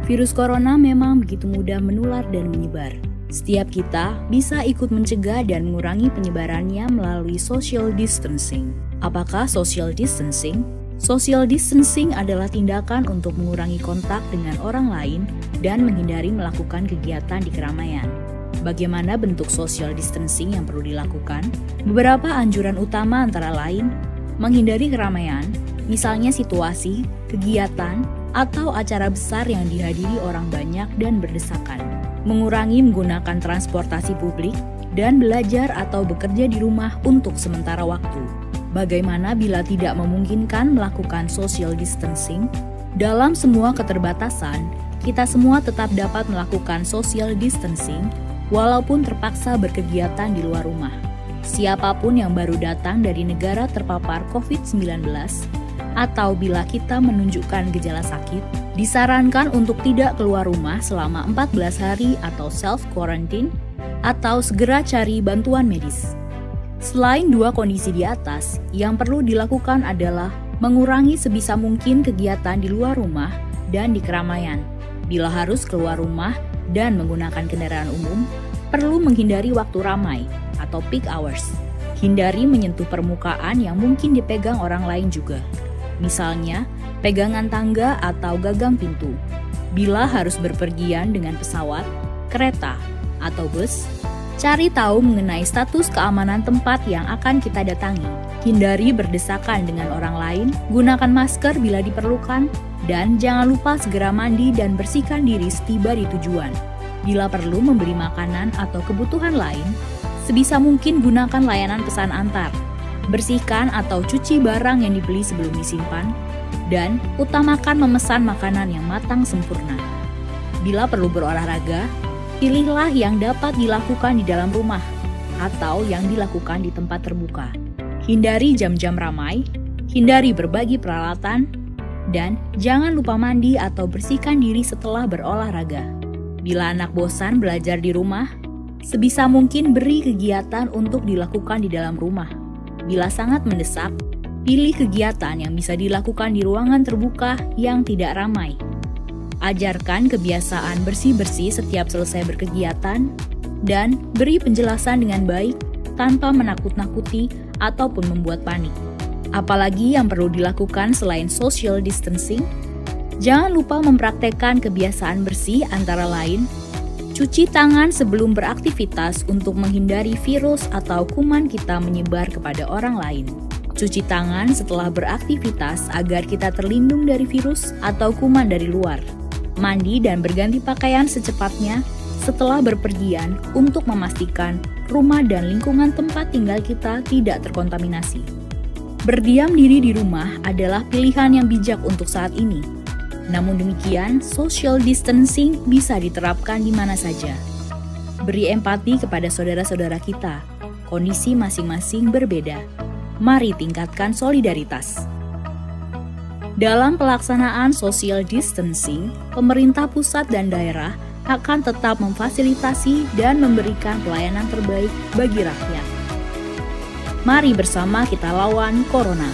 Virus corona memang begitu mudah menular dan menyebar. Setiap kita bisa ikut mencegah dan mengurangi penyebarannya melalui social distancing. Apakah social distancing? Social distancing adalah tindakan untuk mengurangi kontak dengan orang lain dan menghindari melakukan kegiatan di keramaian. Bagaimana bentuk social distancing yang perlu dilakukan? Beberapa anjuran utama antara lain, menghindari keramaian, misalnya situasi, kegiatan, atau acara besar yang dihadiri orang banyak dan berdesakan. Mengurangi menggunakan transportasi publik dan belajar atau bekerja di rumah untuk sementara waktu. Bagaimana bila tidak memungkinkan melakukan social distancing? Dalam semua keterbatasan, kita semua tetap dapat melakukan social distancing walaupun terpaksa berkegiatan di luar rumah. Siapapun yang baru datang dari negara terpapar COVID-19 atau bila kita menunjukkan gejala sakit, disarankan untuk tidak keluar rumah selama 14 hari atau self-quarantine atau segera cari bantuan medis. Selain dua kondisi di atas, yang perlu dilakukan adalah mengurangi sebisa mungkin kegiatan di luar rumah dan di keramaian. Bila harus keluar rumah dan menggunakan kendaraan umum, perlu menghindari waktu ramai atau peak hours. Hindari menyentuh permukaan yang mungkin dipegang orang lain juga. Misalnya, pegangan tangga atau gagang pintu. Bila harus berpergian dengan pesawat, kereta, atau bus, cari tahu mengenai status keamanan tempat yang akan kita datangi. Hindari berdesakan dengan orang lain, gunakan masker bila diperlukan, dan jangan lupa segera mandi dan bersihkan diri setiba di tujuan. Bila perlu membeli makanan atau kebutuhan lain, sebisa mungkin gunakan layanan pesan antar. Bersihkan atau cuci barang yang dibeli sebelum disimpan, dan utamakan memesan makanan yang matang sempurna. Bila perlu berolahraga, pilihlah yang dapat dilakukan di dalam rumah atau yang dilakukan di tempat terbuka. Hindari jam-jam ramai, hindari berbagi peralatan, dan jangan lupa mandi atau bersihkan diri setelah berolahraga. Bila anak bosan belajar di rumah, sebisa mungkin beri kegiatan untuk dilakukan di dalam rumah. Bila sangat mendesak, pilih kegiatan yang bisa dilakukan di ruangan terbuka yang tidak ramai. Ajarkan kebiasaan bersih-bersih setiap selesai berkegiatan, dan beri penjelasan dengan baik tanpa menakut-nakuti ataupun membuat panik. Apalagi yang perlu dilakukan selain social distancing? Jangan lupa mempraktekkan kebiasaan bersih antara lain, cuci tangan sebelum beraktivitas untuk menghindari virus atau kuman kita menyebar kepada orang lain. Cuci tangan setelah beraktivitas agar kita terlindung dari virus atau kuman dari luar. Mandi dan berganti pakaian secepatnya setelah berpergian untuk memastikan rumah dan lingkungan tempat tinggal kita tidak terkontaminasi. Berdiam diri di rumah adalah pilihan yang bijak untuk saat ini. Namun demikian, social distancing bisa diterapkan di mana saja. Beri empati kepada saudara-saudara kita. Kondisi masing-masing berbeda. Mari tingkatkan solidaritas. Dalam pelaksanaan social distancing, pemerintah pusat dan daerah akan tetap memfasilitasi dan memberikan pelayanan terbaik bagi rakyat. Mari bersama kita lawan corona.